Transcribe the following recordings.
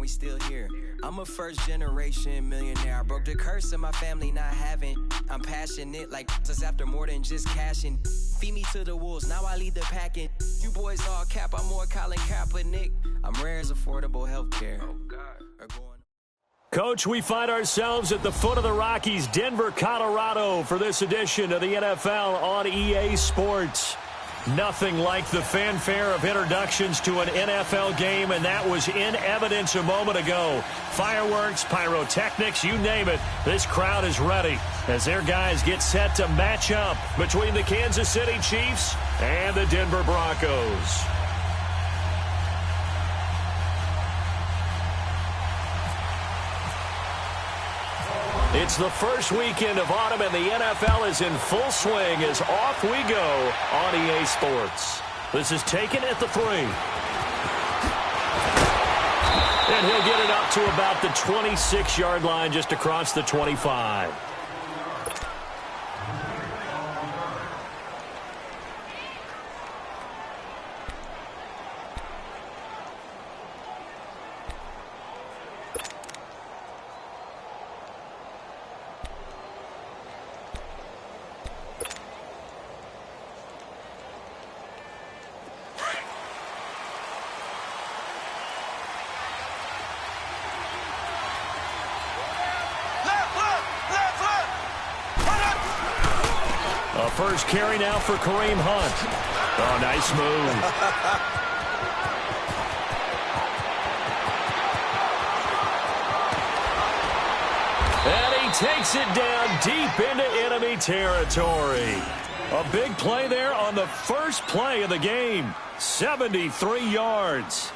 we still here. I'm a first-generation millionaire. I broke the curse of my family not having. I'm passionate like us after more than just cashing. Feed me to the wolves, now I lead the packing. You boys all cap, I'm more Colin Kaepernick. I'm rare as affordable healthcare. Oh God. Coach, we find ourselves at the foot of the Rockies, Denver, Colorado, for this edition of the NFL on EA Sports. Nothing like the fanfare of introductions to an NFL game, and that was in evidence a moment ago. Fireworks, pyrotechnics, you name it. This crowd is ready as their guys get set to match up between the Kansas City Chiefs and the Denver Broncos. It's the first weekend of autumn, and the NFL is in full swing as off we go on EA Sports. This is taken at the 3. And he'll get it up to about the 26-yard line, just across the 25. First carry now for Kareem Hunt. Oh, nice move. And he takes it down deep into enemy territory. A big play there on the first play of the game. 73 yards.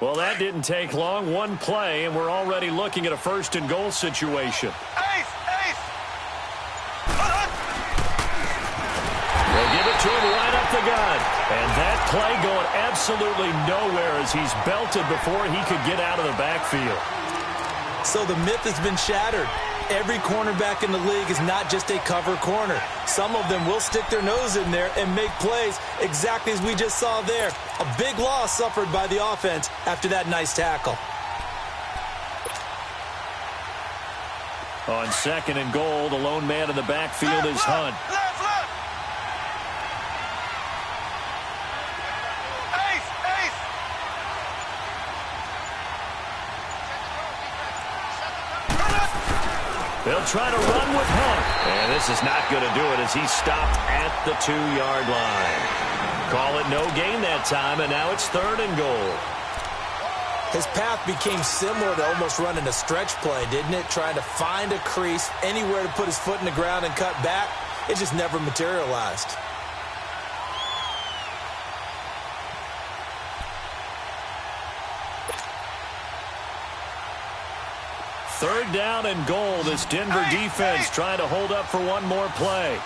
Well, that didn't take long. One play, and we're already looking at a first-and-goal situation. They'll give it to him right up the gut. And that play going absolutely nowhere as he's belted before he could get out of the backfield. So the myth has been shattered. Every cornerback in the league is not just a cover corner. Some of them will stick their nose in there and make plays exactly as we just saw there. A big loss suffered by the offense after that nice tackle. On second and goal, the lone man in the backfield is Hunt. They'll try to run with Hunt. And this is not going to do it as he's stopped at the 2-yard line. Call it no gain that time, and now it's third and goal. His path became similar to almost running a stretch play, didn't it? Trying to find a crease, anywhere to put his foot in the ground and cut back. It just never materialized. Third down and goal. This Denver defense trying to hold up for one more play.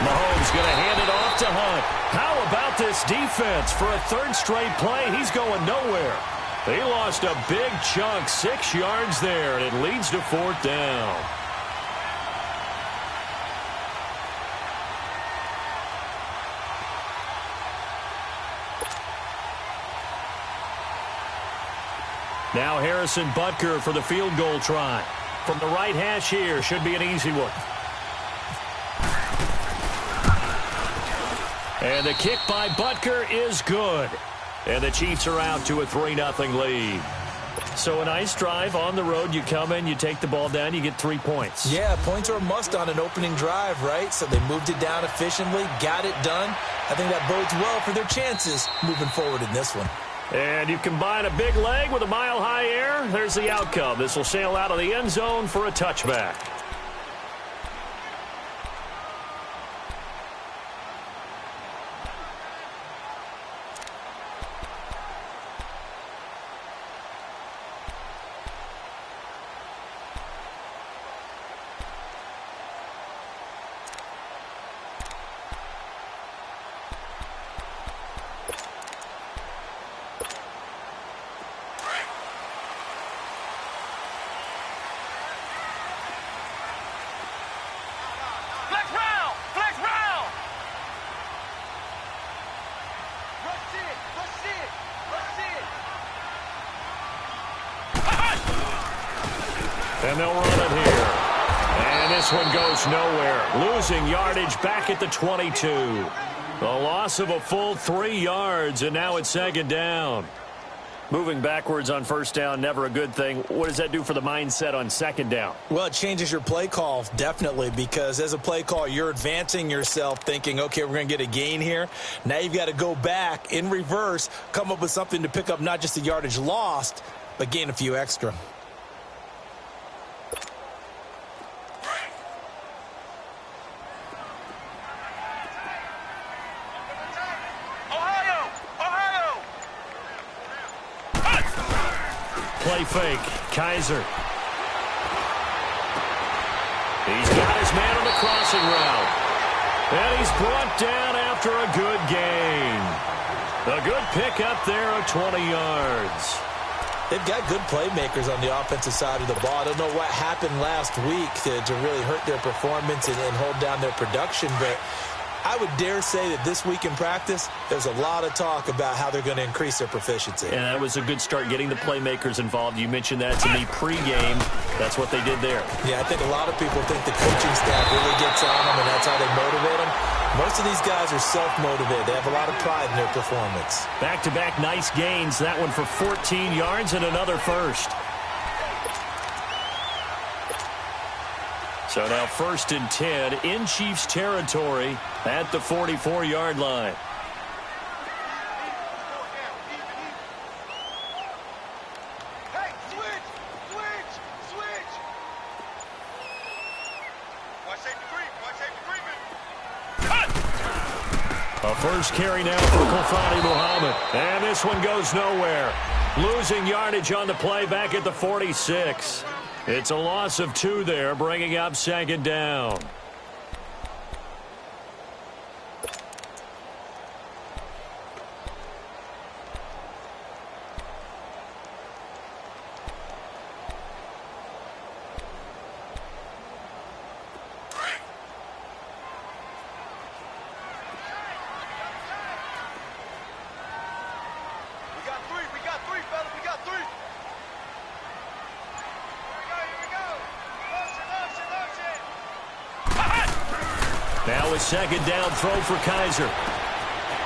Mahomes going to hand it off to Hunt. How about this defense? For a third straight play, he's going nowhere. They lost a big chunk, 6 yards there, and it leads to fourth down. Now Harrison Butker for the field goal try. From the right hash here, should be an easy one. And the kick by Butker is good. And the Chiefs are out to a 3-0 lead. So a nice drive on the road. You come in, you take the ball down, you get 3 points. Yeah, points are a must on an opening drive, right? So they moved it down efficiently, got it done. I think that bodes well for their chances moving forward in this one. And you combine a big leg with a mile-high air, there's the outcome. This will sail out of the end zone for a touchback. And they'll run it here. And this one goes nowhere. Losing yardage back at the 22. A loss of a full 3 yards, and now it's second down. Moving backwards on first down, never a good thing. What does that do for the mindset on second down? Well, it changes your play call, definitely, because as a play call, you're advancing yourself thinking, okay, we're going to get a gain here. Now you've got to go back in reverse, come up with something to pick up not just the yardage lost, but gain a few extra. Play fake. Kaiser. He's got his man on the crossing route. And he's brought down after a good gain. A good pickup there of 20 yards. They've got good playmakers on the offensive side of the ball. I don't know what happened last week to really hurt their performance and hold down their production, but I would dare say that this week in practice, there's a lot of talk about how they're going to increase their proficiency. And that was a good start getting the playmakers involved. You mentioned that to me pregame. That's what they did there. Yeah, I think a lot of people think the coaching staff really gets on them, and that's how they motivate them. Most of these guys are self-motivated. They have a lot of pride in their performance. Back-to-back nice gains. That one for 14 yards and another first. So now 1st and 10 in Chiefs territory at the 44-yard line. Hey, switch! Watch safety creep, A first carry now for Khalfani Muhammad. And this one goes nowhere. Losing yardage on the play back at the 46. It's a loss of 2 there, bringing up second down. We got three, fellas. We got three. Now a second down throw for Kaiser.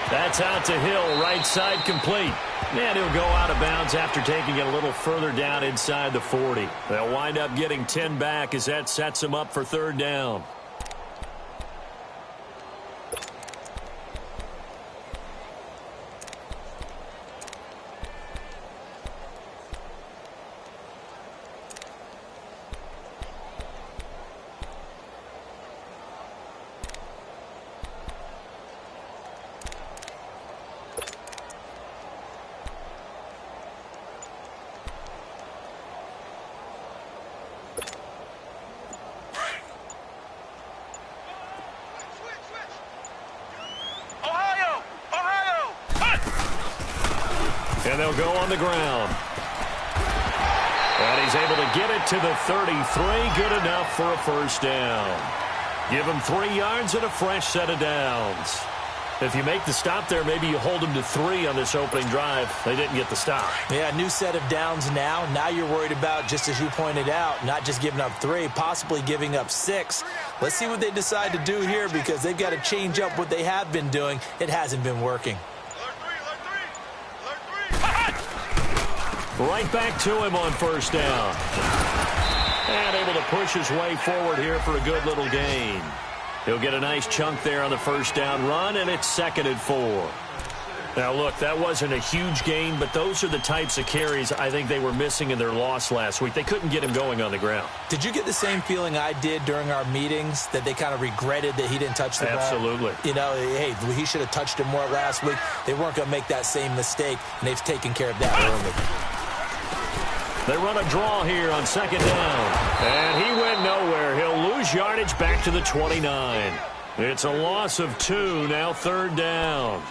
That's out to Hill, right side complete. And he'll go out of bounds after taking it a little further down inside the 40. They'll wind up getting 10 back as that sets them up for third down. And they'll go on the ground. And he's able to get it to the 33. Good enough for a first down. Give him 3 yards and a fresh set of downs. If you make the stop there, maybe you hold them to 3 on this opening drive. They didn't get the stop. Yeah, new set of downs now. Now you're worried about, just as you pointed out, not just giving up 3, possibly giving up 6. Let's see what they decide to do here, because they've got to change up what they have been doing. It hasn't been working. Right back to him on first down. And able to push his way forward here for a good little gain. He'll get a nice chunk there on the first down run, and it's 2nd and 4. Now, look, that wasn't a huge gain, but those are the types of carries I think they were missing in their loss last week. They couldn't get him going on the ground. Did you get the same feeling I did during our meetings, that they kind of regretted that he didn't touch the ball? Absolutely. You know, hey, he should have touched it more last week. They weren't going to make that same mistake, and they've taken care of that early. They run a draw here on second down. And he went nowhere. He'll lose yardage back to the 29. It's a loss of 2, now third down.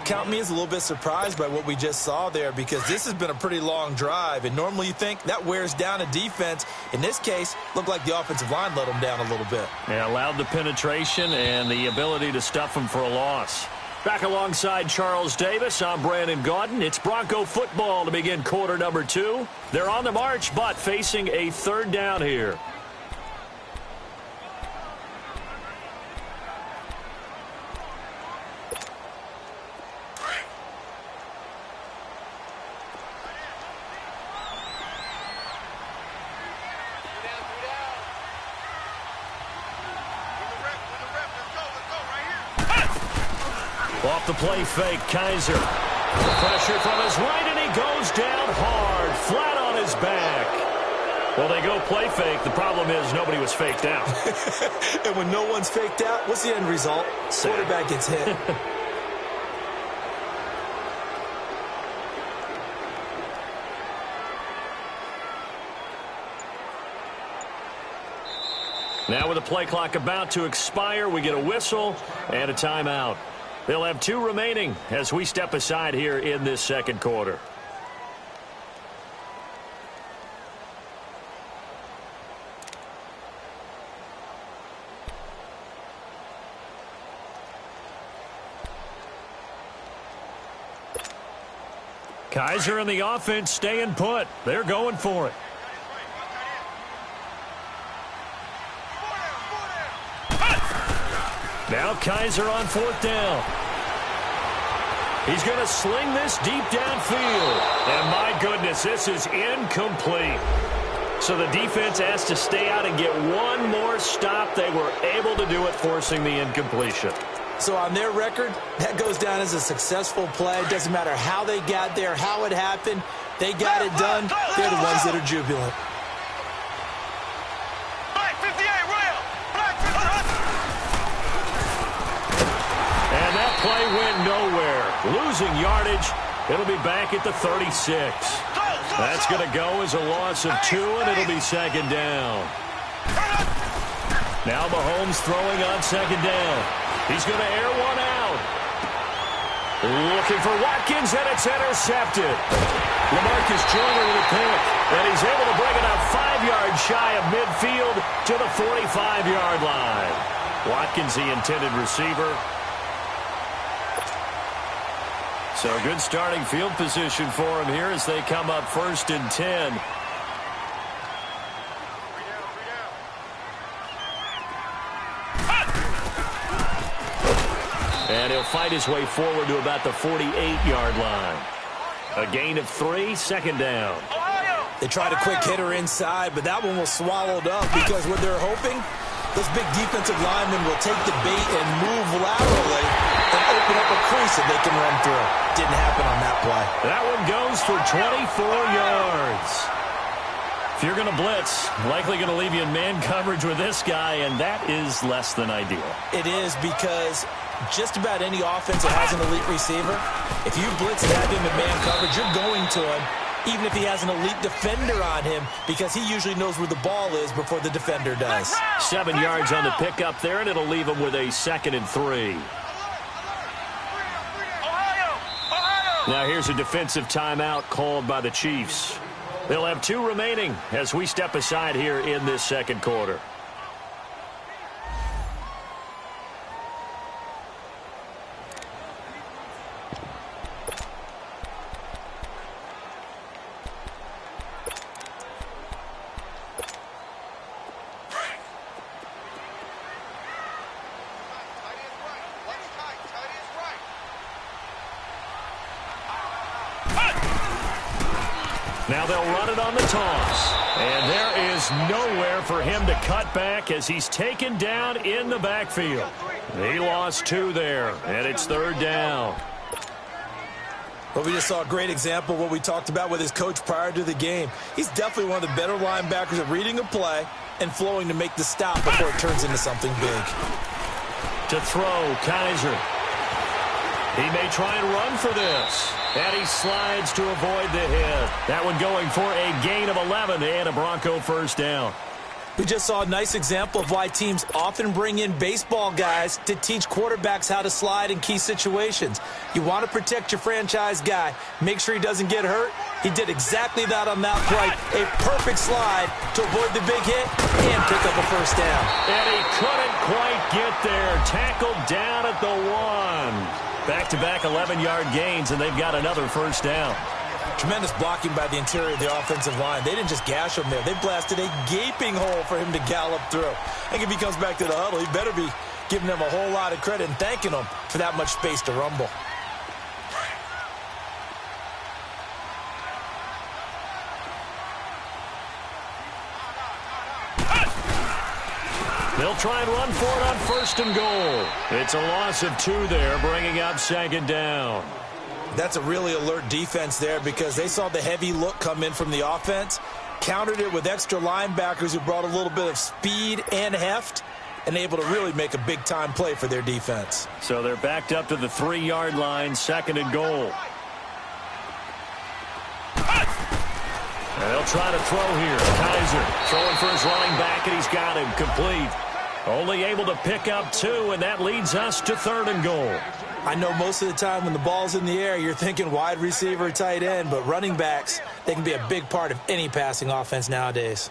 Count me as a little bit surprised by what we just saw there, because this has been a pretty long drive, and normally you think that wears down a defense. In this case, looked like the offensive line let them down a little bit. Yeah, allowed the penetration and the ability to stuff them for a loss. Back alongside Charles Davis, I'm Brandon Gaudin. It's Bronco football to begin quarter number 2. They're on the march, but facing a third down here. Off the play fake, Kaiser. The pressure from his right, and he goes down hard, flat on his back. Well, they go play fake. The problem is nobody was faked out. And when no one's faked out, what's the end result? Quarterback gets hit. Now with the play clock about to expire, we get a whistle and a timeout. They'll have 2 remaining as we step aside here in this second quarter. Kaiser and the offense staying put. They're going for it. Now Kaiser on 4th down. He's going to sling this deep downfield. And my goodness, this is incomplete. So the defense has to stay out and get one more stop. They were able to do it, forcing the incompletion. So on their record, that goes down as a successful play. It doesn't matter how they got there, how it happened. They got it done. They're the ones that are jubilant. And that play went nowhere. Losing yardage. It'll be back at the 36. That's going to go as a loss of 2, and it'll be 2nd down. Now Mahomes throwing on 2nd down. He's going to air one out. Looking for Watkins, and it's intercepted. LaMarcus Joyner with a pick, and he's able to bring it up 5 yards shy of midfield to the 45-yard line. Watkins, the intended receiver. So good starting field position for him here as they come up 1st and 10. And he'll fight his way forward to about the 48-yard line. A gain of 3, 2nd down. They tried a quick hitter inside, but that one was swallowed up because what they're hoping, those big defensive linemen will take the bait and move laterally and open up a crease that they can run through. Didn't happen on that play. That one goes for 24 yards. If you're going to blitz, likely going to leave you in man coverage with this guy, and that is less than ideal. It is because just about any offense that has an elite receiver, if you blitz and have him in man coverage, you're going to him, even if he has an elite defender on him, because he usually knows where the ball is before the defender does. 7 yards on the pickup there, and it'll leave him with a 2nd and 3. Now here's a defensive timeout called by the Chiefs. They'll have 2 remaining as we step aside here in this second quarter. Now they'll run it on the toss. And there is nowhere for him to cut back as he's taken down in the backfield. He lost 2 there, and it's 3rd down. Well, we just saw a great example of what we talked about with his coach prior to the game. He's definitely one of the better linebackers at reading a play and flowing to make the stop before it turns into something big. To throw, Kaiser. He may try and run for this. And he slides to avoid the hit. That one going for a gain of 11 and a Bronco 1st down. We just saw a nice example of why teams often bring in baseball guys to teach quarterbacks how to slide in key situations. You want to protect your franchise guy. Make sure he doesn't get hurt. He did exactly that on that play. A perfect slide to avoid the big hit and pick up a 1st down. And he couldn't quite get there. Tackled down at the 1. Back-to-back 11-yard gains, and they've got another first down. Tremendous blocking by the interior of the offensive line. They didn't just gash him there. They blasted a gaping hole for him to gallop through. I think if he comes back to the huddle, he better be giving them a whole lot of credit and thanking them for that much space to rumble. They'll try and run for it on first and goal. It's a loss of 2 there, bringing up second down. That's a really alert defense there because they saw the heavy look come in from the offense, countered it with extra linebackers who brought a little bit of speed and heft, and able to really make a big-time play for their defense. So they're backed up to the 3-yard line, second and goal. And they'll try to throw here. Kaiser throwing for his running back, and he's got him complete. Only able to pick up 2, and that leads us to third and goal. I know most of the time when the ball's in the air, you're thinking wide receiver, tight end, but running backs, they can be a big part of any passing offense nowadays.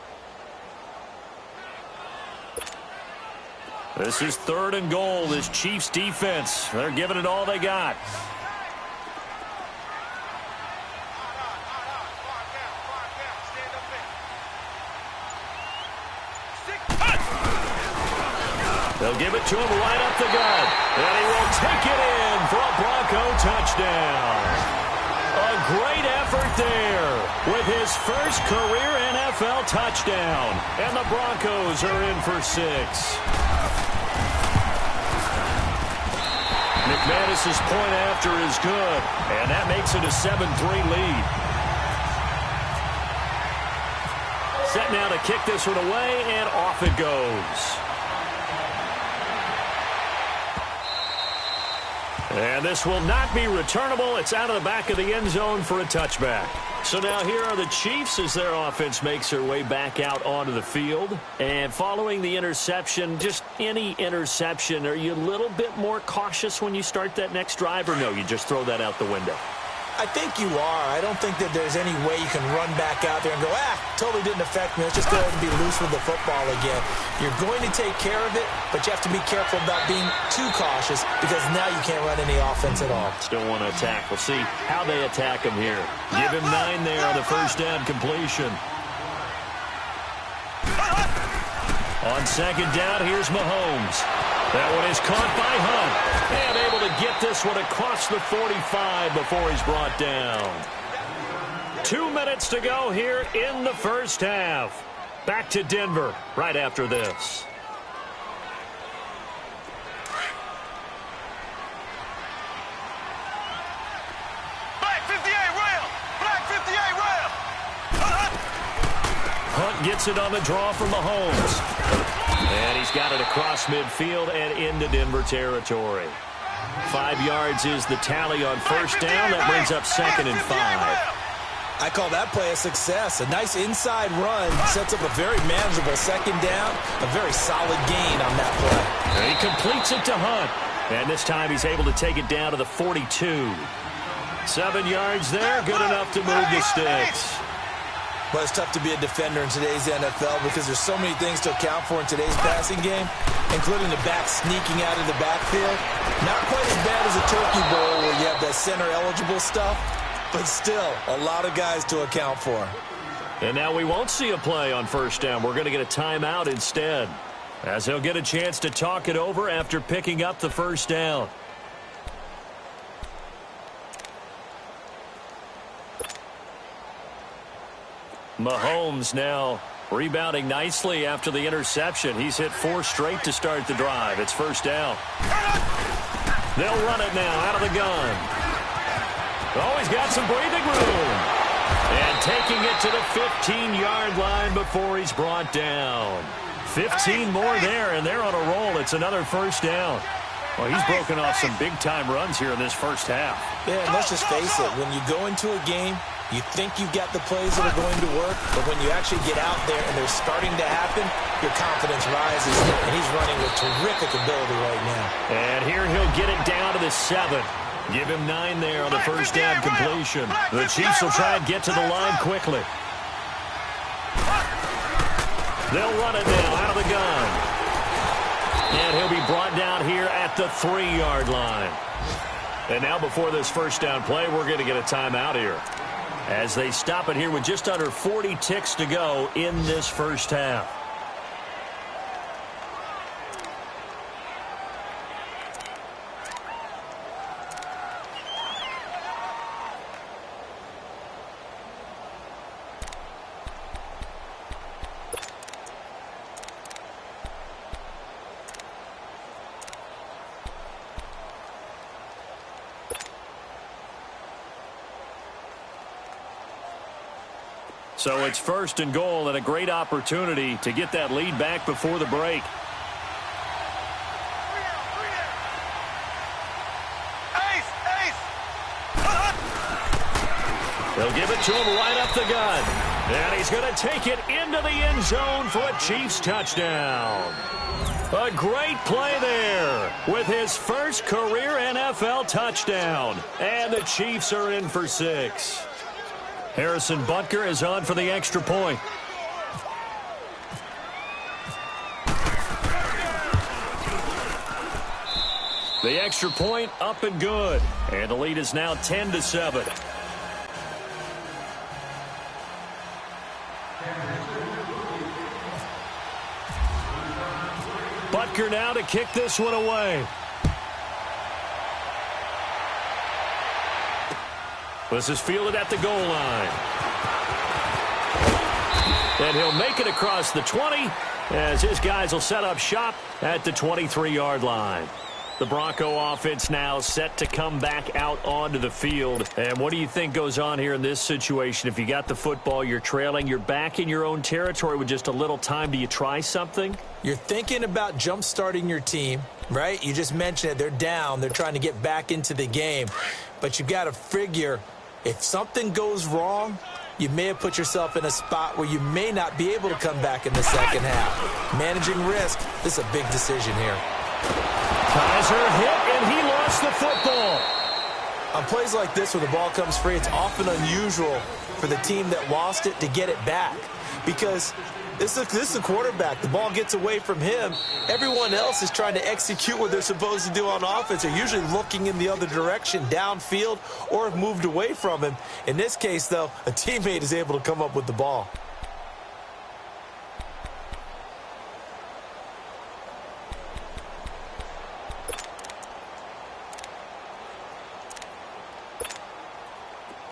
This is third and goal, this Chiefs defense. They're giving it all they got. They'll give it to him right up the gut. And he will take it in for a Bronco touchdown. A great effort there with his first career NFL touchdown. And the Broncos are in for 6. McManus's point after is good. And that makes it a 7-3 lead. Set now to kick this one away, and off it goes. And this will not be returnable. It's out of the back of the end zone for a touchback. So now here are the Chiefs as their offense makes their way back out onto the field. And following the interception, just any interception, are you a little bit more cautious when you start that next drive, or no, you just throw that out the window? I think you are. I don't think that there's any way you can run back out there and go, totally didn't affect me. Let's just go ahead and be loose with the football again. You're going to take care of it, but you have to be careful about being too cautious because now you can't run any offense at all. Still want to attack. We'll see how they attack him here. Give him 9 there on the first down completion. On second down, here's Mahomes. That one is caught by Hunt. And able to get this one across the 45 before he's brought down. 2 minutes to go here in the first half. Back to Denver right after this. Black 58 rail! Black 58 rail! Hunt gets it on the draw from Mahomes. And he's got it across midfield and into Denver territory. 5 yards is the tally on first down. That brings up second and 5. I call that play a success. A nice inside run sets up a very manageable second down. A very solid gain on that play. And he completes it to Hunt. And this time he's able to take it down to the 42. 7 yards there, good enough to move the sticks. But it's tough to be a defender in today's NFL because there's so many things to account for in today's passing game, including the back sneaking out of the backfield. Not quite as bad as a turkey bowl where you have that center-eligible stuff, but still a lot of guys to account for. And now we won't see a play on first down. We're going to get a timeout instead, as he'll get a chance to talk it over after picking up the first down. Mahomes now rebounding nicely after the interception. He's hit 4 straight to start the drive. It's first down. They'll run it now out of the gun. Oh, he's got some breathing room. And taking it to the 15-yard line before he's brought down. 15 more there, and they're on a roll. It's another first down. Well, he's broken off some big-time runs here in this first half. Yeah, and let's just face it. When you go into a game, you think you've got the plays that are going to work, but when you actually get out there and they're starting to happen, your confidence rises, and he's running with terrific ability right now. And here he'll get it down to the 7. Give him 9 there on the first down completion. The Chiefs will try and get to the line quickly. They'll run it now out of the gun. And he'll be brought down here at the 3-yard line. And now before this first down play, we're going to get a timeout here, as they stop it here with just under 40 ticks to go in this first half. So it's first and goal, and a great opportunity to get that lead back before the break. They'll give it to him right up the gut. And he's going to take it into the end zone for a Chiefs touchdown. A great play there with his first career NFL touchdown. And the Chiefs are in for 6. Harrison Butker is on for the extra point. The extra point up and good. And the lead is now 10-7. Butker now to kick this one away. This is fielded at the goal line. And he'll make it across the 20 as his guys will set up shop at the 23-yard line. The Bronco offense now set to come back out onto the field. And what do you think goes on here in this situation? If you got the football, you're trailing, you're back in your own territory with just a little time. Do you try something? You're thinking about jump-starting your team, right? You just mentioned it. They're down. They're trying to get back into the game. But you got to figure, if something goes wrong, you may have put yourself in a spot where you may not be able to come back in the second half. Managing risk, this is a big decision here. Kaiser hit, and he lost the football. On plays like this where the ball comes free, it's often unusual for the team that lost it to get it back. Because this is a quarterback. The ball gets away from him. Everyone else is trying to execute what they're supposed to do on offense. They're usually looking in the other direction, downfield, or have moved away from him. In this case, though, a teammate is able to come up with the ball.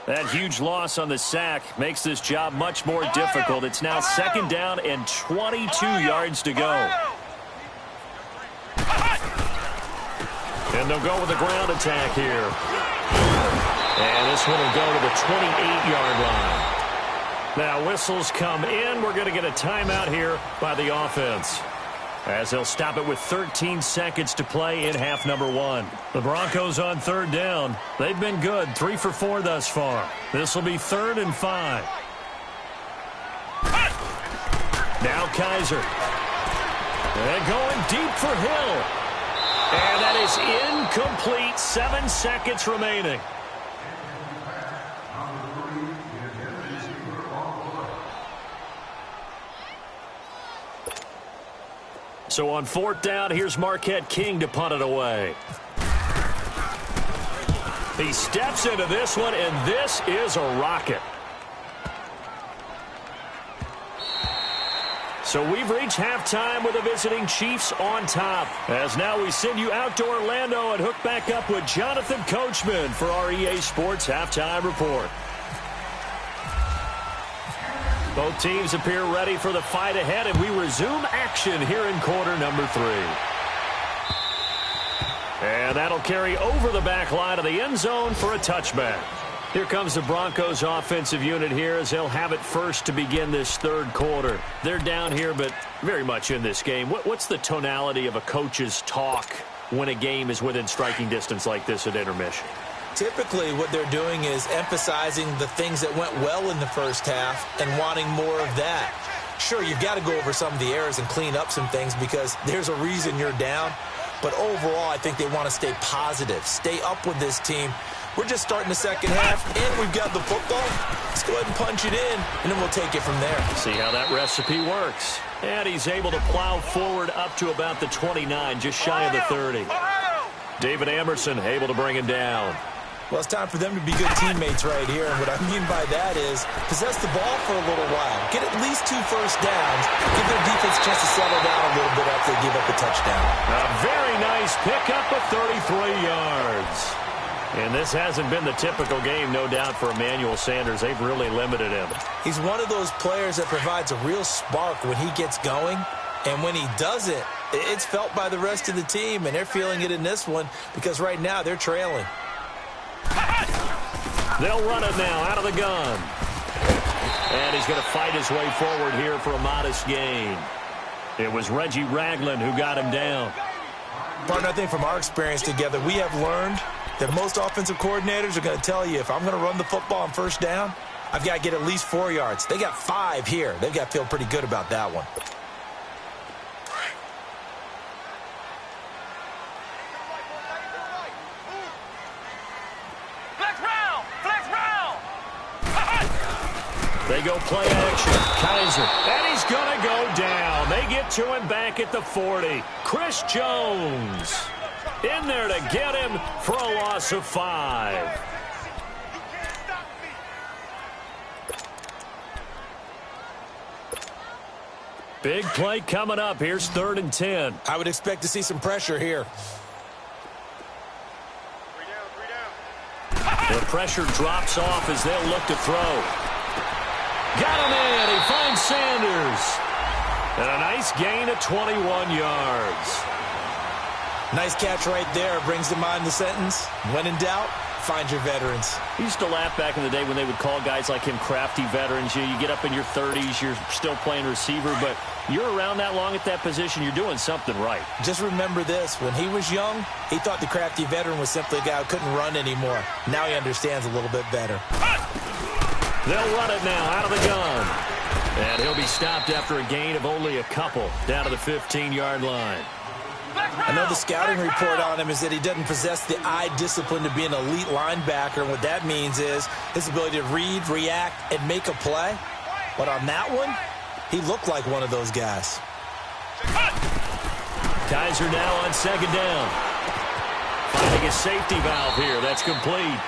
That huge loss on the sack makes this job much more difficult. It's now second down and 22 yards to go. And they'll go with the ground attack here. And this one will go to the 28-yard line. Now whistles come in. We're going to get a timeout here by the offense, as they'll stop it with 13 seconds to play in half number 1. The Broncos on third down. They've been good, 3 for 4 thus far. This will be 3rd and 5. Now Kaiser. And going deep for Hill. And that is incomplete. 7 seconds remaining. So on 4th down, here's Marquette King to punt it away. He steps into this one, and this is a rocket. So we've reached halftime with the visiting Chiefs on top. As now we send you out to Orlando and hook back up with Jonathan Coachman for our EA Sports Halftime Report. Both teams appear ready for the fight ahead, and we resume action here in quarter number 3. And that'll carry over the back line of the end zone for a touchback. Here comes the Broncos offensive unit here as they'll have it first to begin this third quarter. They're down here, but very much in this game. What's the tonality of a coach's talk when a game is within striking distance like this at intermission? Typically, what they're doing is emphasizing the things that went well in the first half and wanting more of that. Sure, you've got to go over some of the errors and clean up some things because there's a reason you're down. But overall, I think they want to stay positive, stay up with this team. We're just starting the second half, and we've got the football. Let's go ahead and punch it in, and then we'll take it from there. See how that recipe works. And he's able to plow forward up to about the 29, just shy of the 30. David Emerson able to bring him down. Well, it's time for them to be good teammates right here. And what I mean by that is possess the ball for a little while. Get at least 2 first downs. Give their defense a chance to settle down a little bit after they give up a touchdown. A very nice pickup of 33 yards. And this hasn't been the typical game, no doubt, for Emmanuel Sanders. They've really limited him. He's one of those players that provides a real spark when he gets going. And when he does it, it's felt by the rest of the team. And they're feeling it in this one because right now they're trailing. They'll run it now out of the gun. And he's going to fight his way forward here for a modest gain. It was Reggie Ragland who got him down. Partner, I think from our experience together, we have learned that most offensive coordinators are going to tell you, if I'm going to run the football on first down, I've got to get at least 4 yards. They got 5 here. They've got to feel pretty good about that one. They go play action. Kaiser. And he's going to go down. They get to him back at the 40. Chris Jones in there to get him for a loss of 5. Big play coming up. Here's 3rd and 10. I would expect to see some pressure here. The pressure drops off as they'll look to throw. Got him in. He finds Sanders. And a nice gain of 21 yards. Nice catch right there. Brings to mind the sentence, when in doubt, find your veterans. I used to laugh back in the day when they would call guys like him crafty veterans. You get up in your 30s, you're still playing receiver, but you're around that long at that position, you're doing something right. Just remember this. When he was young, he thought the crafty veteran was simply a guy who couldn't run anymore. Now he understands a little bit better. They'll run it now out of the gun. And he'll be stopped after a gain of only a couple down to the 15-yard line. I know the scouting report on him is that he doesn't possess the eye discipline to be an elite linebacker. And what that means is his ability to read, react, and make a play. But on that one, he looked like one of those guys. Kaiser now on 2nd down. Finding a safety valve here. That's complete.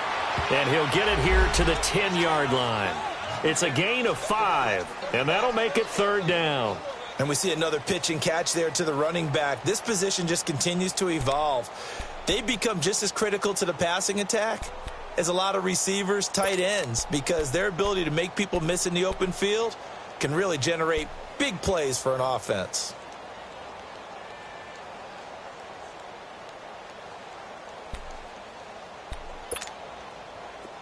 And he'll get it here to the 10-yard line. It's a gain of 5, and that'll make it 3rd down. And we see another pitch and catch there to the running back. This position just continues to evolve. They become just as critical to the passing attack as a lot of receivers, tight ends, because their ability to make people miss in the open field can really generate big plays for an offense.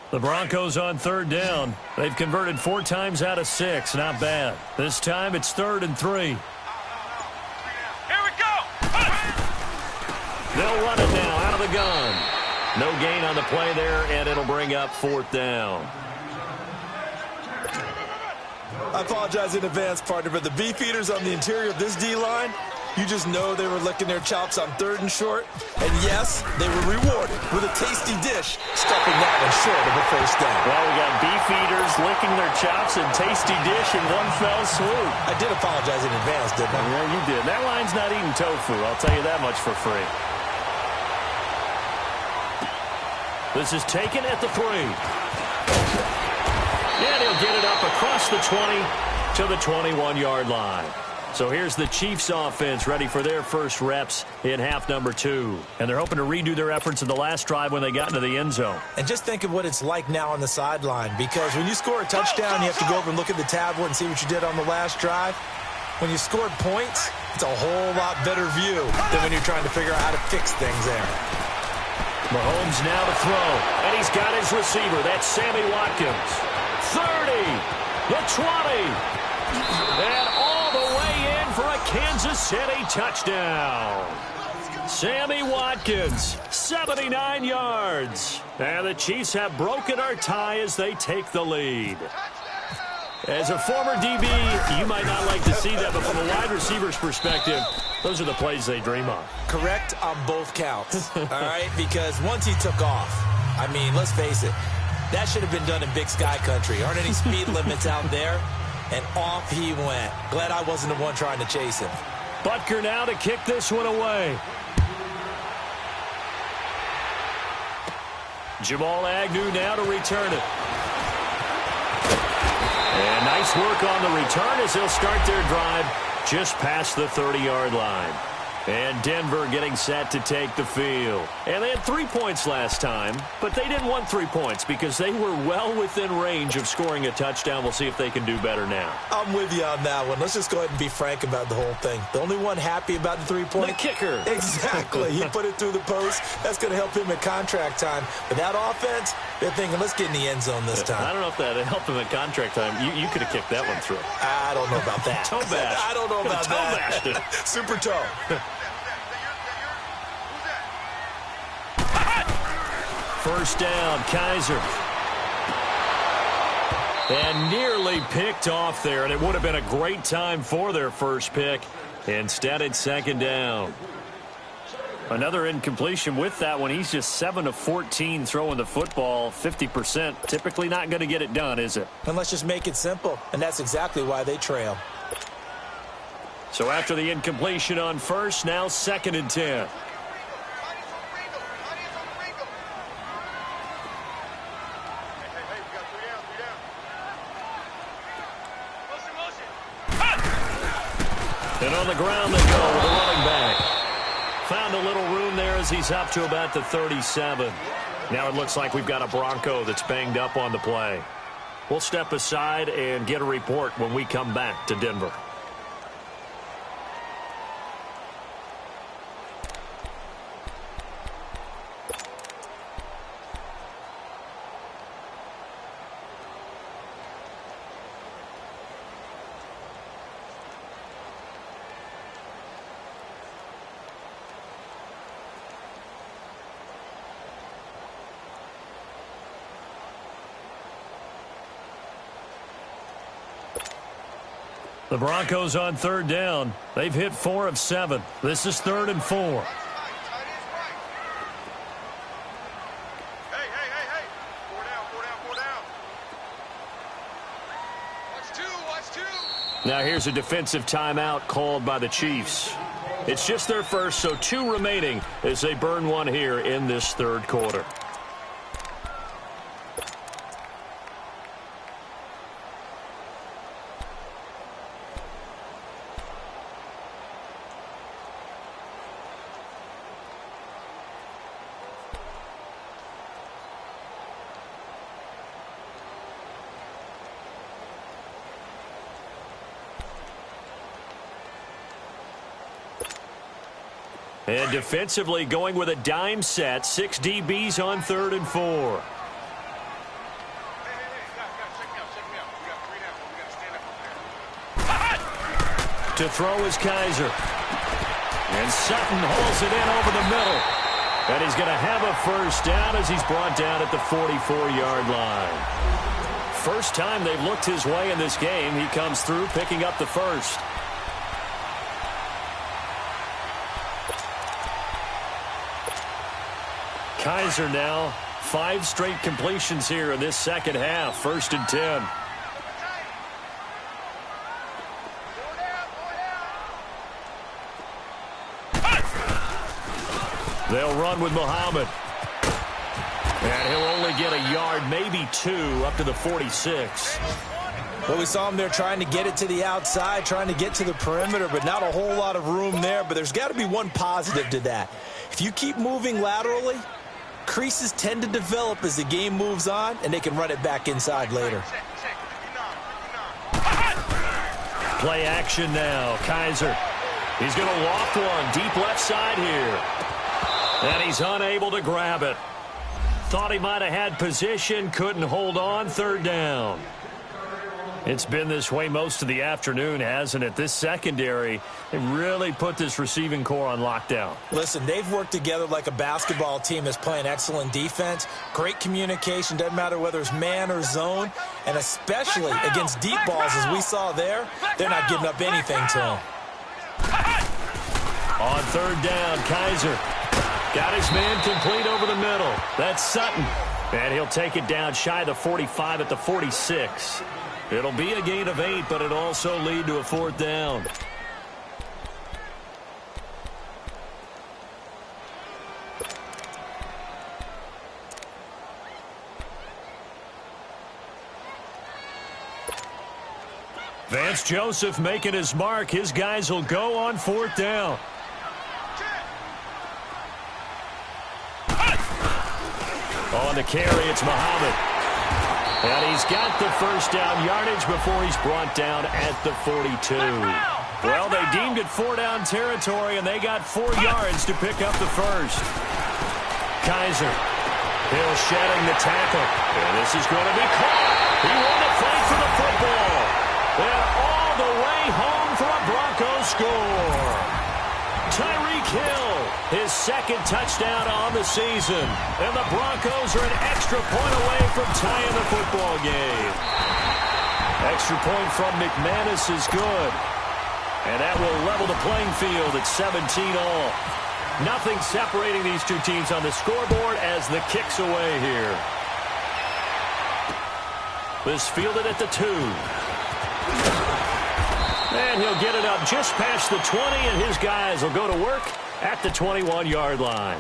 The Broncos on 3rd down. They've converted 4 times out of 6. Not bad. This time it's 3rd and 3. Here we go. They'll run it now out of the gun. No gain on the play there, and it'll bring up 4th down. I apologize in advance, partner, but the beefeaters on the interior of this D-line, you just know they were licking their chops on 3rd and short. And yes, they were rewarded with a tasty dish, stuffing that one short of a first down. Well, we got beef eaters licking their chops and tasty dish in one fell swoop. I did apologize in advance, didn't I? Yeah, you did. That line's not eating tofu, I'll tell you that much for free. This is taken at the 3. And he'll get it up across the 20 to the 21-yard line. So here's the Chiefs offense ready for their first reps in half number 2. And they're hoping to redo their efforts in the last drive when they got into the end zone. And just think of what it's like now on the sideline, because when you score a touchdown, you have to go over and look at the tablet and see what you did on the last drive. When you scored points, it's a whole lot better view than when you're trying to figure out how to fix things there. Mahomes now to throw, and he's got his receiver. That's Sammy Watkins. 30, the 20, and all the way in for a Kansas City touchdown. Sammy Watkins, 79 yards. And the Chiefs have broken our tie as they take the lead. As a former DB, you might not like to see that, but from a wide receiver's perspective, those are the plays they dream of. Correct on both counts, all right? Because once he took off, I mean, let's face it, that should have been done in Big Sky Country. Aren't any speed limits out there? And off he went. Glad I wasn't the one trying to chase him. Butker now to kick this one away. Jamal Agnew now to return it. And nice work on the return as they'll start their drive just past the 30-yard line. And Denver getting set to take the field. And they had 3 points last time, but they didn't want 3 points because they were well within range of scoring a touchdown. We'll see if they can do better now. I'm with you on that one. Let's just go ahead and be frank about the whole thing. The only one happy about the 3-point? The kicker. Exactly. He put it through the post. That's going to help him at contract time. But that offense, they're thinking, let's get in the end zone this time. I don't know if that helped him at contract time. You could have kicked that one through. I don't know about that. Toe bash. I don't know about that. Toe bashed it. Super toe. First down, Kaiser. And nearly picked off there, and it would have been a great time for their first pick. Instead, it's second down. Another incompletion with that one. He's just 7 of 14 throwing the football, 50%. Typically not going to get it done, is it? And let's just make it simple, and that's exactly why they trail. So after the incompletion on first, now 2nd and 10. And on the ground they go with a running back. Found a little room there as he's up to about the 37. Now it looks like we've got a Bronco that's banged up on the play. We'll step aside and get a report when we come back to Denver. The Broncos on third down. They've hit 4 of 7. This is 3rd and 4. Hey. Four down. Watch two. Now here's a defensive timeout called by the Chiefs. It's just their first, so 2 remaining as they burn one here in this third quarter. And defensively going with a dime set. 6 DBs on 3rd and 4. Hey, guys, check me out. We got 3 down. We got to stand up over there. To throw is Kaiser. And Sutton hauls it in over the middle. And he's going to have a first down as he's brought down at the 44-yard line. First time they've looked his way in this game. He comes through picking up the first. Kaiser now, 5 straight completions here in this second half. 1st and 10. They'll run with Muhammad. And he'll only get a yard, maybe 2, up to the 46. Well, we saw him there trying to get it to the outside, trying to get to the perimeter, but not a whole lot of room there. But there's got to be one positive to that. If you keep moving laterally, creases tend to develop as the game moves on, and they can run it back inside later. Play action now. Kaiser. He's going to loft one deep left side here. And he's unable to grab it. Thought he might have had position, couldn't hold on. 3rd down. It's been this way most of the afternoon, hasn't it? This secondary, they really put this receiving core on lockdown. Listen, they've worked together like a basketball team that's playing excellent defense. Great communication, doesn't matter whether it's man or zone. And especially against deep balls, as we saw there, they're not giving up anything to them. On 3rd down, Kaiser got his man complete over the middle. That's Sutton. And he'll take it down shy of the 45 at the 46. It'll be a gain of 8, but it'll also lead to a 4th down. Vance Joseph making his mark. His guys will go on 4th down. On the carry, it's Muhammad. And he's got the first down yardage before he's brought down at the 42. Well, they deemed it 4-down territory, and they got 4 yards to pick up the first. Kaiser. Hill shedding the tackle. And this is going to be caught. He won the fight for the football. And all the way home for a Broncos score. Tyreek Hill, his 2nd touchdown on the season. And the Broncos are an extra point away from tying the football game. Extra point from McManus is good. And that will level the playing field at 17-all. Nothing separating these two teams on the scoreboard as the kick's away here. This fielded at the 2. And he'll get it up just past the 20, and his guys will go to work at the 21-yard line.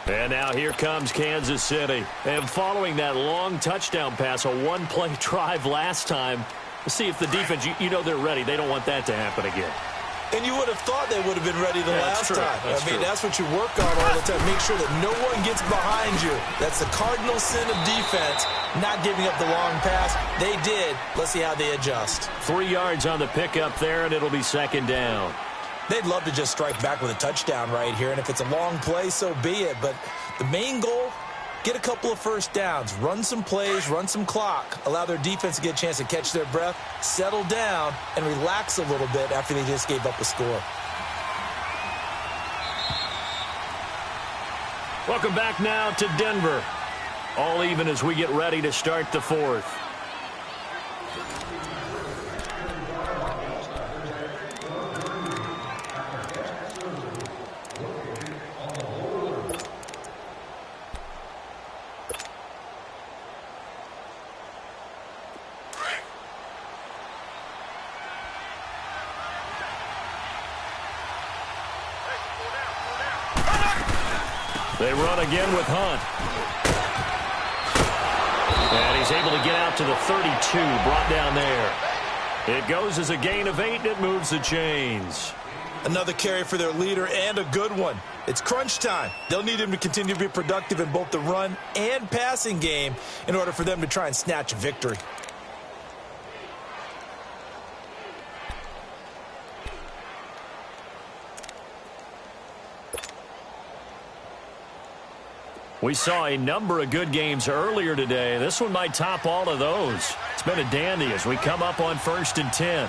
And now here comes Kansas City. And following that long touchdown pass, a 1-play drive last time, let's see if the defense, you know they're ready. They don't want that to happen again. And you would have thought they would have been ready the last time. That's what you work on all the time. Make sure that no one gets behind you. That's the cardinal sin of defense, not giving up the long pass. They did. Let's see how they adjust. 3 yards on the pickup there, and it'll be 2nd down. They'd love to just strike back with a touchdown right here, and if it's a long play, so be it. But the main goal, get a couple of first downs, run some plays, run some clock, allow their defense to get a chance to catch their breath, settle down, and relax a little bit after they just gave up a score. Welcome back now to Denver. All even as we get ready to start the 4th. They run again with Hunt. And he's able to get out to the 32, brought down there. It goes as a gain of 8, and it moves the chains. Another carry for their leader, and a good one. It's crunch time. They'll need him to continue to be productive in both the run and passing game in order for them to try and snatch a victory. We saw a number of good games earlier today. This one might top all of those. It's been a dandy as we come up on 1st and 10.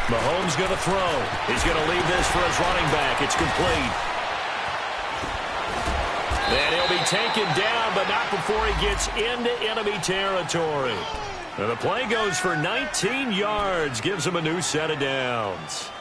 Mahomes going to throw. He's going to leave this for his running back. It's complete. And he'll be taken down, but not before he gets into enemy territory. And the play goes for 19 yards, gives him a new set of downs.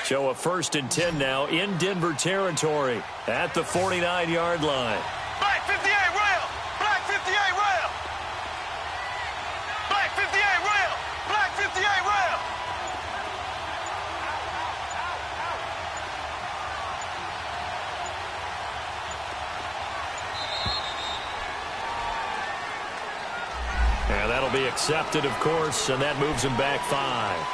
So a 1st and 10 now in Denver territory at the 49-yard line. Black 58 rail! Black 58 rail! Black 58 rail! Black 58 rail! And that'll be accepted, of course, and that moves him back 5.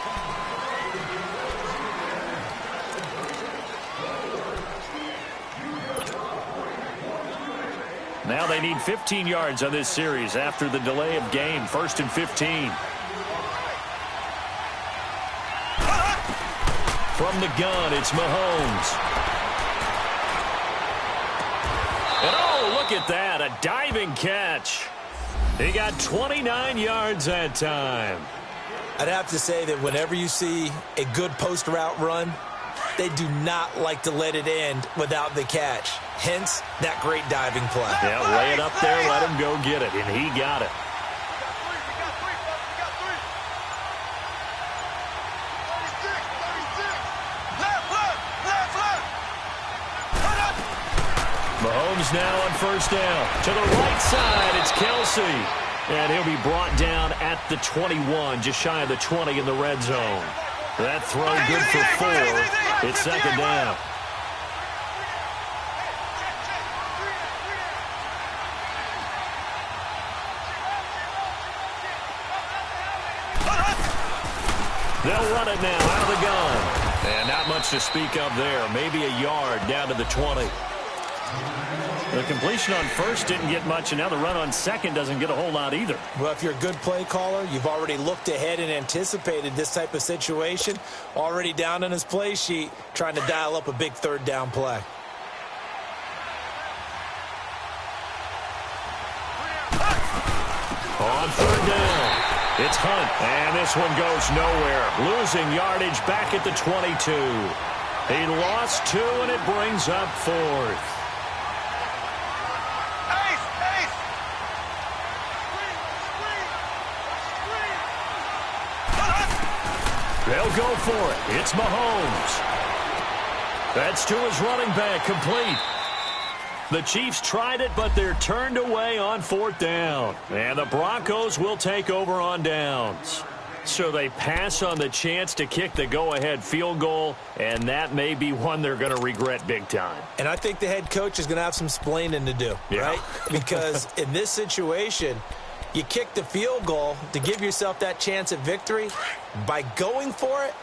Now they need 15 yards on this series after the delay of game. 1st and 15. From the gun, it's Mahomes. And oh, look at that, a diving catch. He got 29 yards that time. I'd have to say that whenever you see a good post route run, they do not like to let it end without the catch. Hence, that great diving play. Yeah, lay it up there, let him go get it, and he got it. Mahomes now on 1st down. To the right side, it's Kelsey. And he'll be brought down at the 21, just shy of the 20 in the red zone. That throw good for 4. It's second down. They'll run it now out of the gun. And not much to speak of there. Maybe a yard down to the 20. The completion on first didn't get much, and now the run on second doesn't get a whole lot either. Well, if you're a good play caller, you've already looked ahead and anticipated this type of situation. Already down on his play sheet, trying to dial up a big third down play. On third down, it's Hunt, and this one goes nowhere. Losing yardage back at the 22. He lost 2, and it brings up 4th. They'll go for it. It's Mahomes. That's to his running back, complete. The Chiefs tried it, but they're turned away on 4th down. And the Broncos will take over on downs. So they pass on the chance to kick the go-ahead field goal, and that may be one they're going to regret big time. And I think the head coach is going to have some splaining to do, right? Because in this situation, you kick the field goal to give yourself that chance at victory. By going for it,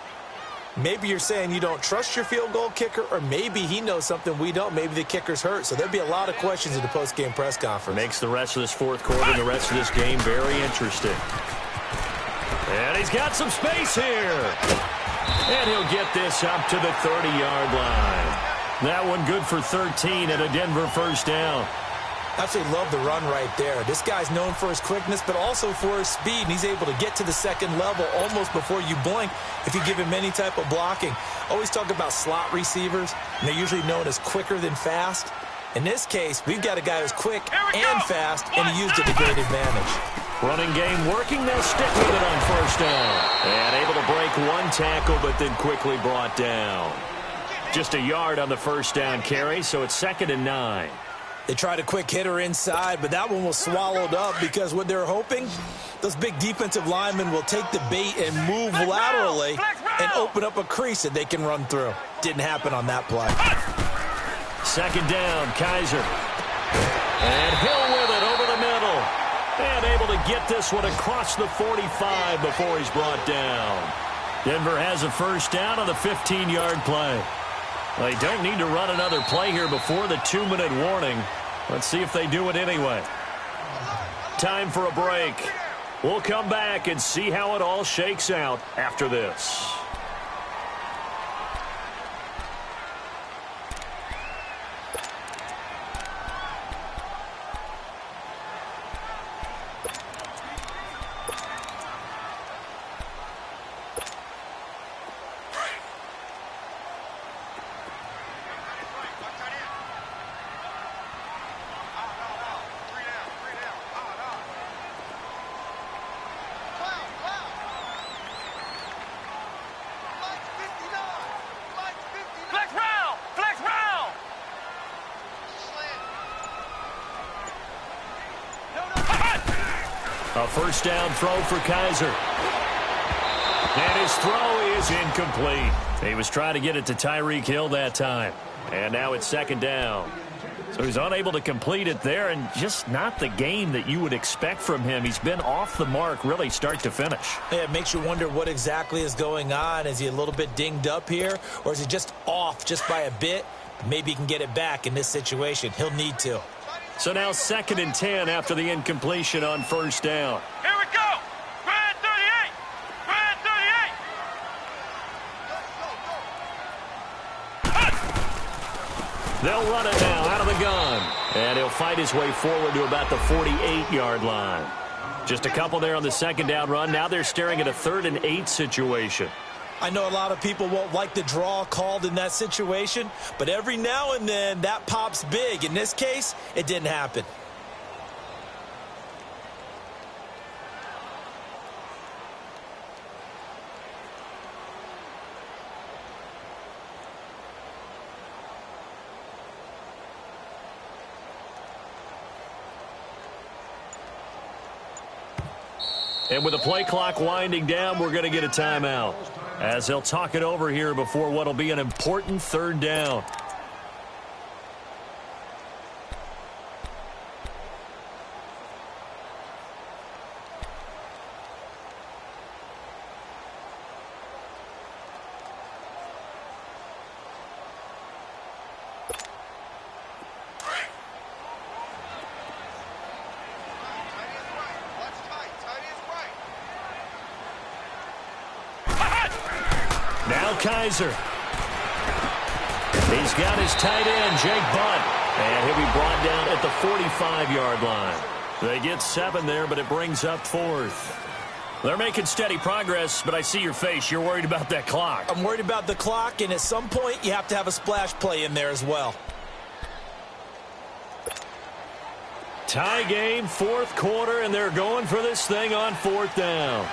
maybe you're saying you don't trust your field goal kicker, or maybe he knows something we don't. Maybe the kicker's hurt. So there'll be a lot of questions at the post-game press conference. Makes the rest of this fourth quarter and the rest of this game very interesting. And he's got some space here. And he'll get this up to the 30-yard line. That one good for 13 and a Denver first down. Absolutely love the run right there. This guy's known for his quickness, but also for his speed, and he's able to get to the second level almost before you blink if you give him any type of blocking. Always talk about slot receivers, and they're usually known as quicker than fast. In this case, we've got a guy who's quick and fast, and he used it to great advantage. Running game working. They'll stick with it on first down. And able to break one tackle, but then quickly brought down. Just a yard on the first down carry, so it's 2nd and 9. They tried a quick hitter inside, but that one was swallowed up because what they're hoping, those big defensive linemen will take the bait and move laterally and open up a crease that they can run through. Didn't happen on that play. 2nd down, Kaiser. And Hill with it over the middle. And able to get this one across the 45 before he's brought down. Denver has a first down on the 15-yard play. They don't need to run another play here before the 2-minute warning. Let's see if they do it anyway. Time for a break. We'll come back and see how it all shakes out after this. A first down throw for Kaiser. And his throw is incomplete. He was trying to get it to Tyreek Hill that time. And now it's 2nd down. So he's unable to complete it there, and just not the game that you would expect from him. He's been off the mark really start to finish. Yeah, it makes you wonder what exactly is going on. Is he a little bit dinged up here, or is he just off just by a bit? Maybe he can get it back in this situation. He'll need to. So now 2nd and 10 after the incompletion on first down. Here we go. Grand 38. Grand 38. They'll run it now out of the gun. And he'll fight his way forward to about the 48-yard line. Just a couple there on the 2nd down run. Now they're staring at a 3rd and 8 situation. I know a lot of people won't like the draw called in that situation, but every now and then that pops big. In this case, it didn't happen. And with the play clock winding down, we're going to get a timeout, as they'll talk it over here before what will be an important third down. Kaiser. He's got his tight end, Jake Butt, and he'll be brought down at the 45-yard line. They get 7 there, but it brings up 4th. They're making steady progress, but I see your face. You're worried about that clock. I'm worried about the clock, and at some point, you have to have a splash play in there as well. Tie game, 4th quarter, and they're going for this thing on 4th down.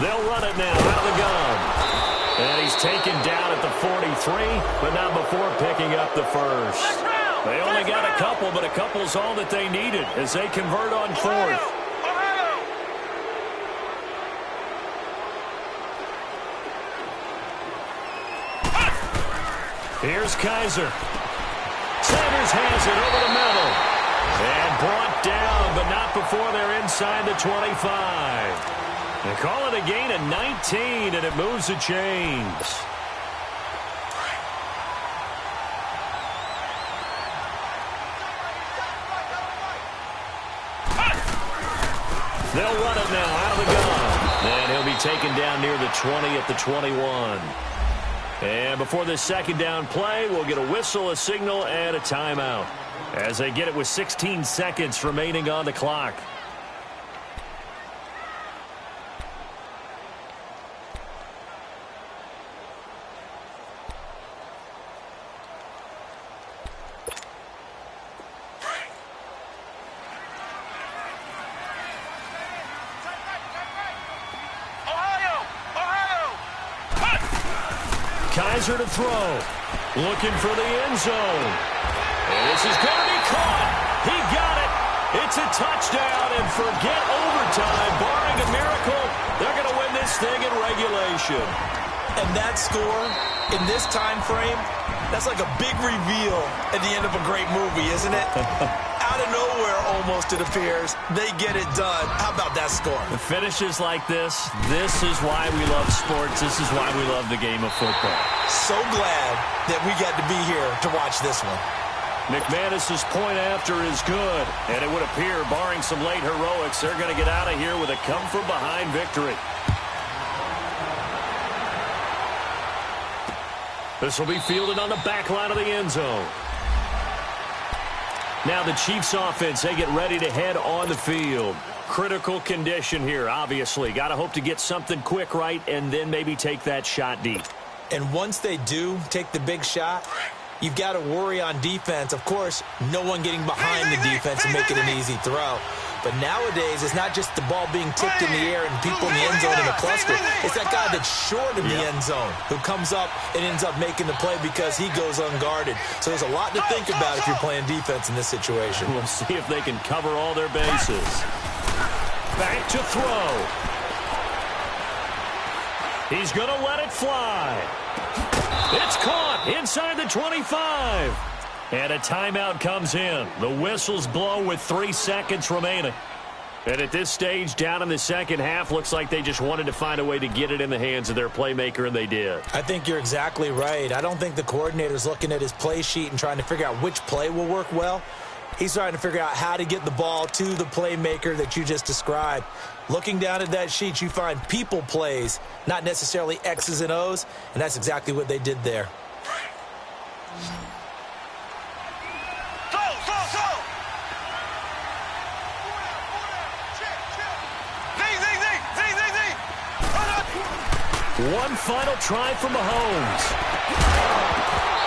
They'll run it now out of the gun. And he's taken down at the 43, but not before picking up the first. They only got a couple, but a couple's all that they needed as they convert on 4th. Here's Kaiser. Sanders has it over the middle. And brought down, but not before they're inside the 25. They call it a gain of 19, and it moves the chains. They'll run it now out of the gun. And he'll be taken down near the 20 at the 21. And before this second down play, we'll get a whistle, a signal, and a timeout, as they get it with 16 seconds remaining on the clock. Kaiser to throw. Looking for the end zone. And this is going to be caught. He got it. It's a touchdown, and forget overtime. Barring a miracle, they're going to win this thing in regulation. And that score, in this time frame, that's like a big reveal at the end of a great movie, isn't it? Out of nowhere, almost, it appears, they get it done. How about that score? The finishes like this is why we love sports. This is why we love the game of football. So glad that we got to be here to watch this one. McManus's point after is good, and it would appear, barring some late heroics, they're going to get out of here with a come-from-behind victory. This will be fielded on the back line of the end zone. Now the Chiefs offense, they get ready to head on the field. Critical condition here, obviously. Got to hope to get something quick right and then maybe take that shot deep. And once they do take the big shot, you've got to worry on defense. Of course, no one getting behind the defense and make it an easy throw. But nowadays, it's not just the ball being tipped in the air and people in the end zone in a cluster. It's that guy that's short of the end zone who comes up and ends up making the play because he goes unguarded. So there's a lot to think about if you're playing defense in this situation. We'll see if they can cover all their bases. Back to throw. He's going to let it fly. It's caught inside the 25. And a timeout comes in. The whistles blow with 3 seconds remaining. And at this stage, down in the second half, looks like they just wanted to find a way to get it in the hands of their playmaker, and they did. I think you're exactly right. I don't think the coordinator's looking at his play sheet and trying to figure out which play will work well. He's trying to figure out how to get the ball to the playmaker that you just described. Looking down at that sheet, you find people plays, not necessarily X's and O's, and that's exactly what they did there. One final try from Mahomes.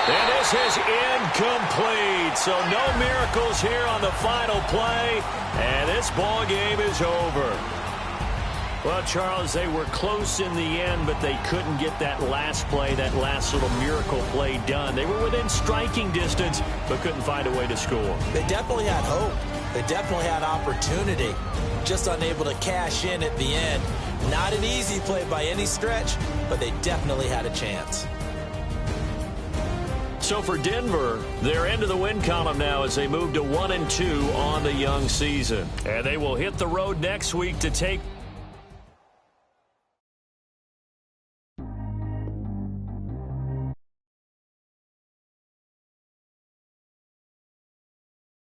And this is incomplete. So no miracles here on the final play. And this ball game is over. Well, Charles, they were close in the end, but they couldn't get that last play, that last little miracle play done. They were within striking distance, but couldn't find a way to score. They definitely had hope. They definitely had opportunity. Just unable to cash in at the end. Not an easy play by any stretch, but they definitely had a chance. So for Denver, they're into the win column now as they move to 1-2 on the young season. And they will hit the road next week to take